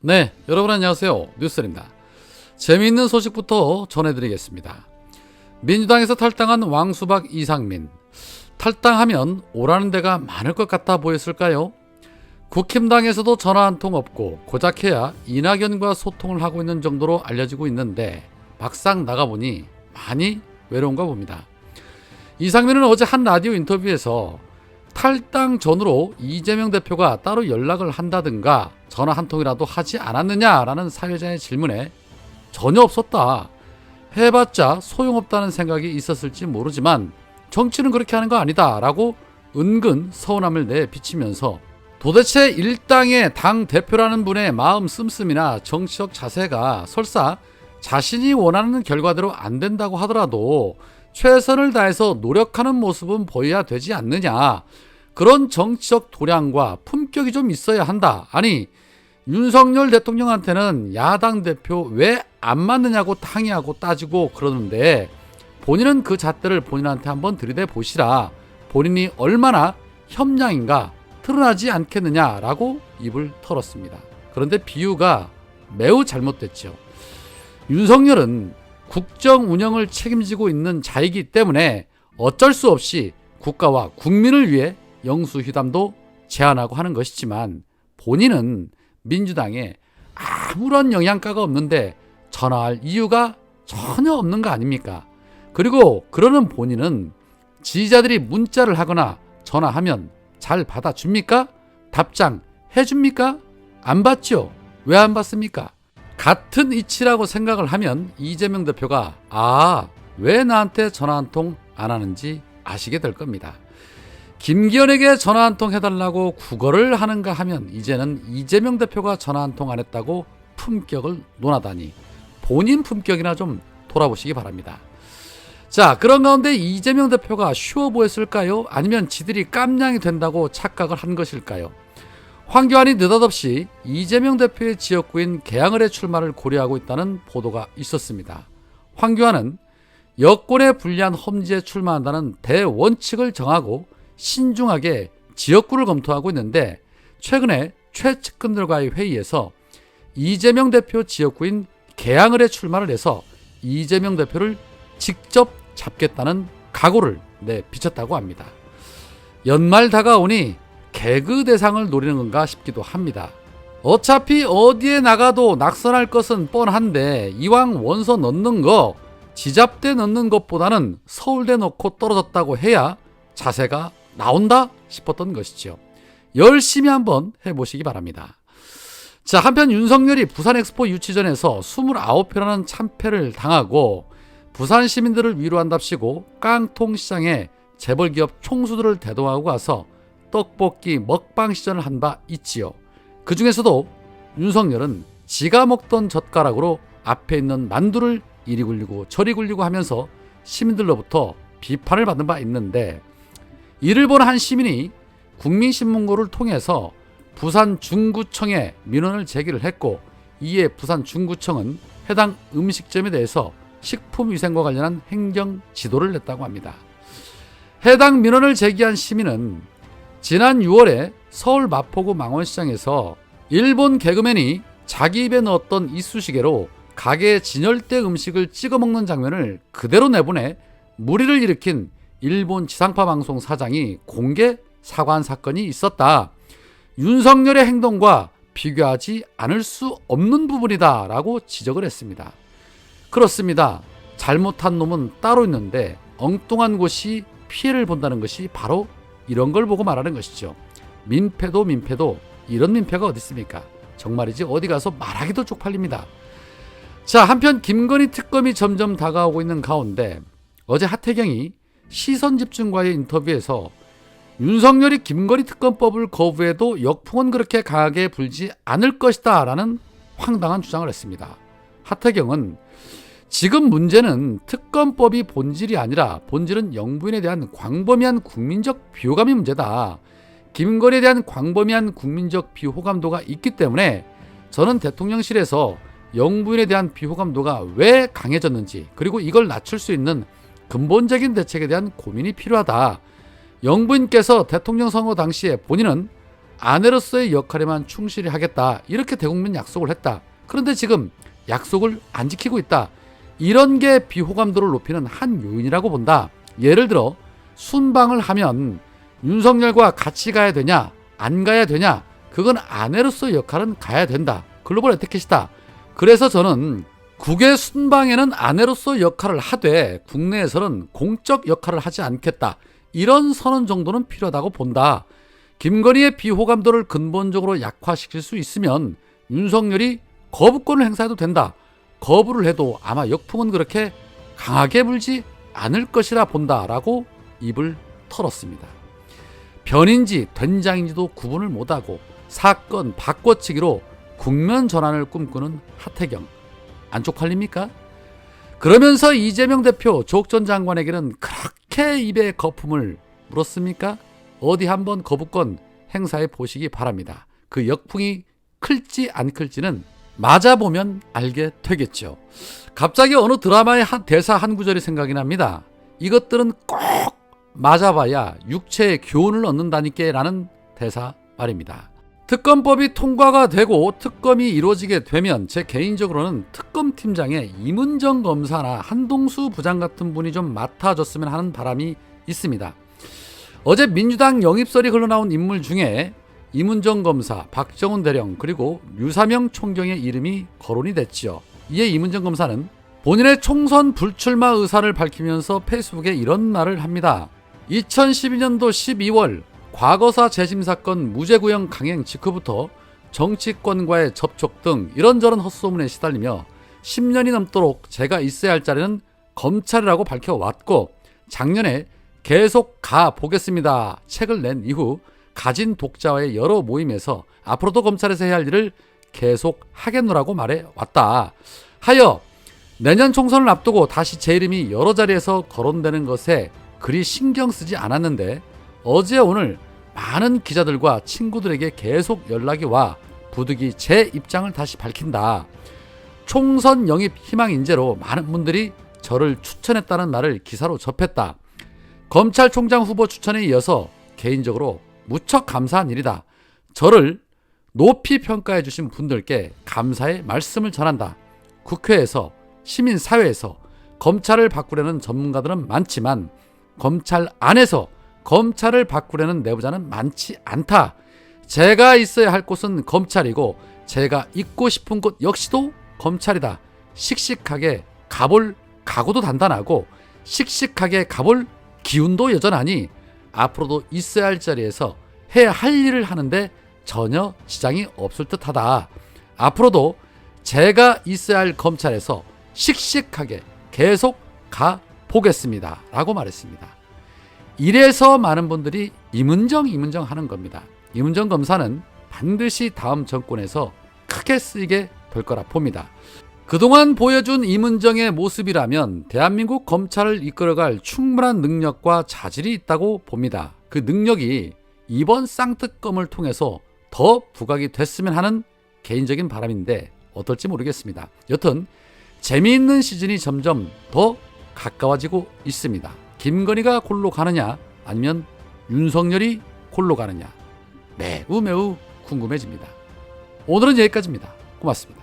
네, 여러분 안녕하세요. 뉴스입니다. 재미있는 소식부터 전해드리겠습니다. 민주당에서 탈당한 왕수박 이상민. 탈당하면 오라는 데가 많을 것 같아 보였을까요? 국힘당에서도 전화 한 통 없고 고작해야 이낙연과 소통을 하고 있는 정도로 알려지고 있는데 막상 나가보니 많이 외로운가 봅니다. 이상민은 어제 한 라디오 인터뷰에서 탈당 전후로 이재명 대표가 따로 연락을 한다든가 전화 한 통이라도 하지 않았느냐라는 사회자의 질문에 전혀 없었다. 해봤자 소용없다는 생각이 있었을지 모르지만 정치는 그렇게 하는 거 아니다 라고 은근 서운함을 내비치면서 도대체 일당의 당 대표라는 분의 마음 씀씀이나 정치적 자세가 설사 자신이 원하는 결과대로 안 된다고 하더라도 최선을 다해서 노력하는 모습은 보여야 되지 않느냐. 그런 정치적 도량과 품격이 좀 있어야 한다. 아니, 윤석열 대통령한테는 야당 대표 왜 안 맞느냐고 항의하고 따지고 그러는데 본인은 그 잣대를 본인한테 한번 들이대 보시라. 본인이 얼마나 협량인가 드러나지 않겠느냐라고 입을 털었습니다. 그런데 비유가 매우 잘못됐죠. 윤석열은 국정 운영을 책임지고 있는 자이기 때문에 어쩔 수 없이 국가와 국민을 위해 영수회담도 제안하고 하는 것이지만 본인은 민주당에 아무런 영향가가 없는데 전화할 이유가 전혀 없는 거 아닙니까? 그리고 그러는 본인은 지지자들이 문자를 하거나 전화하면 잘 받아줍니까? 답장 해줍니까? 안 받죠? 왜 안 받습니까? 같은 이치라고 생각을 하면 이재명 대표가 왜 나한테 전화 한 통 안 하는지 아시게 될 겁니다. 김기현에게 전화 한 통 해달라고 구걸을 하는가 하면 이제는 이재명 대표가 전화 한 통 안 했다고 품격을 논하다니 본인 품격이나 좀 돌아보시기 바랍니다. 자, 그런 가운데 이재명 대표가 쉬워 보였을까요? 아니면 지들이 깜냥이 된다고 착각을 한 것일까요? 황교안이 느닷없이 이재명 대표의 지역구인 계양을의 출마를 고려하고 있다는 보도가 있었습니다. 황교안은 여권에 불리한 험지에 출마한다는 대원칙을 정하고 신중하게 지역구를 검토하고 있는데 최근에 최측근들과의 회의에서 이재명 대표 지역구인 계양을에 출마를 해서 이재명 대표를 직접 잡겠다는 각오를 내비쳤다고 합니다. 연말 다가오니 개그 대상을 노리는 건가 싶기도 합니다. 어차피 어디에 나가도 낙선할 것은 뻔한데 이왕 원서 넣는 거 지잡대 넣는 것보다는 서울대 넣고 떨어졌다고 해야 자세가 나온다 싶었던 것이죠. 열심히 한번 해보시기 바랍니다. 자, 한편 윤석열이 부산 엑스포 유치전에서 29표라는 참패를 당하고 부산 시민들을 위로한답시고 깡통시장에 재벌기업 총수들을 대동하고 가서 떡볶이 먹방 시전을 한 바 있지요. 그 중에서도 윤석열은 지가 먹던 젓가락으로 앞에 있는 만두를 이리 굴리고 저리 굴리고 하면서 시민들로부터 비판을 받은 바 있는데 이를 본 한 시민이 국민신문고를 통해서 부산 중구청에 민원을 제기를 했고 이에 부산 중구청은 해당 음식점에 대해서 식품위생과 관련한 행정 지도를 냈다고 합니다. 해당 민원을 제기한 시민은 지난 6월에 서울 마포구 망원시장에서 일본 개그맨이 자기 입에 넣었던 이쑤시개로 가게 진열대 음식을 찍어 먹는 장면을 그대로 내보내 물의를 일으킨 일본 지상파 방송 사장이 공개 사과한 사건이 있었다. 윤석열의 행동과 비교하지 않을 수 없는 부분이다 라고 지적을 했습니다. 그렇습니다. 잘못한 놈은 따로 있는데 엉뚱한 곳이 피해를 본다는 것이 바로 이런 걸 보고 말하는 것이죠. 민폐도 이런 민폐가 어디 있습니까? 정말이지 어디 가서 말하기도 쪽팔립니다. 자, 한편 김건희 특검이 점점 다가오고 있는 가운데 어제 하태경이 시선집중과의 인터뷰에서 윤석열이 김건희 특검법을 거부해도 역풍은 그렇게 강하게 불지 않을 것이다 라는 황당한 주장을 했습니다. 하태경은 지금 문제는 특검법이 본질이 아니라 본질은 영부인에 대한 광범위한 국민적 비호감이 문제다. 김건희에 대한 광범위한 국민적 비호감도가 있기 때문에 저는 대통령실에서 영부인에 대한 비호감도가 왜 강해졌는지 그리고 이걸 낮출 수 있는 근본적인 대책에 대한 고민이 필요하다. 영부인께서 대통령 선거 당시에 본인은 아내로서의 역할에만 충실히 하겠다. 이렇게 대국민 약속을 했다. 그런데 지금 약속을 안 지키고 있다. 이런 게 비호감도를 높이는 한 요인이라고 본다. 예를 들어 순방을 하면 윤석열과 같이 가야 되냐 안 가야 되냐, 그건 아내로서의 역할은 가야 된다. 글로벌 에티켓이다. 그래서 저는 국외 순방에는 아내로서 역할을 하되 국내에서는 공적 역할을 하지 않겠다. 이런 선언 정도는 필요하다고 본다. 김건희의 비호감도를 근본적으로 약화시킬 수 있으면 윤석열이 거부권을 행사해도 된다. 거부를 해도 아마 역풍은 그렇게 강하게 불지 않을 것이라 본다라고 입을 털었습니다. 변인지 된장인지도 구분을 못하고 사건 바꿔치기로 국면 전환을 꿈꾸는 하태경, 안 쪽팔립니까? 그러면서 이재명 대표, 조국 전 장관에게는 그렇게 입에 거품을 물었습니까? 어디 한번 거부권 행사해 보시기 바랍니다. 그 역풍이 클지 안 클지는 맞아보면 알게 되겠죠. 갑자기 어느 드라마의 대사 한 구절이 생각이 납니다. 이것들은 꼭 맞아봐야 육체의 교훈을 얻는다니까 라는 대사 말입니다. 특검법이 통과가 되고 특검이 이루어지게 되면 제 개인적으로는 특검팀장에 이문정 검사나 한동수 부장 같은 분이 좀 맡아줬으면 하는 바람이 있습니다. 어제 민주당 영입설이 흘러나온 인물 중에 이문정 검사, 박정훈 대령 그리고 류사명 총경의 이름이 거론이 됐지요. 이에 이문정 검사는 본인의 총선 불출마 의사를 밝히면서 페이스북에 이런 말을 합니다. 2012년도 12월 과거사 재심 사건 무죄구형 강행 직후부터 정치권과의 접촉 등 이런저런 헛소문에 시달리며 10년이 넘도록 제가 있어야 할 자리는 검찰이라고 밝혀왔고, 작년에 계속 가보겠습니다 책을 낸 이후 가진 독자와의 여러 모임에서 앞으로도 검찰에서 해야 할 일을 계속 하겠노라고 말해왔다. 하여 내년 총선을 앞두고 다시 제 이름이 여러 자리에서 거론되는 것에 그리 신경 쓰지 않았는데 어제 오늘 많은 기자들과 친구들에게 계속 연락이 와 부득이 제 입장을 다시 밝힌다. 총선 영입 희망 인재로 많은 분들이 저를 추천했다는 말을 기사로 접했다. 검찰총장 후보 추천에 이어서 개인적으로 무척 감사한 일이다. 저를 높이 평가해 주신 분들께 감사의 말씀을 전한다. 국회에서, 시민사회에서 검찰을 바꾸려는 전문가들은 많지만 검찰 안에서 검찰을 바꾸려는 내부자는 많지 않다. 제가 있어야 할 곳은 검찰이고 제가 있고 싶은 곳 역시도 검찰이다. 씩씩하게 가볼 각오도 단단하고 씩씩하게 가볼 기운도 여전하니 앞으로도 있어야 할 자리에서 해야 할 일을 하는데 전혀 지장이 없을 듯하다. 앞으로도 제가 있어야 할 검찰에서 씩씩하게 계속 가보겠습니다 라고 말했습니다. 이래서 많은 분들이 이문정 하는 겁니다. 이문정 검사는 반드시 다음 정권에서 크게 쓰이게 될 거라 봅니다. 그동안 보여준 이문정의 모습이라면 대한민국 검찰을 이끌어갈 충분한 능력과 자질이 있다고 봅니다. 그 능력이 이번 쌍특검을 통해서 더 부각이 됐으면 하는 개인적인 바람인데 어떨지 모르겠습니다. 여튼 재미있는 시즌이 점점 더 가까워지고 있습니다. 김건희가 골로 가느냐 아니면 윤석열이 골로 가느냐 매우 궁금해집니다. 오늘은 여기까지입니다. 고맙습니다.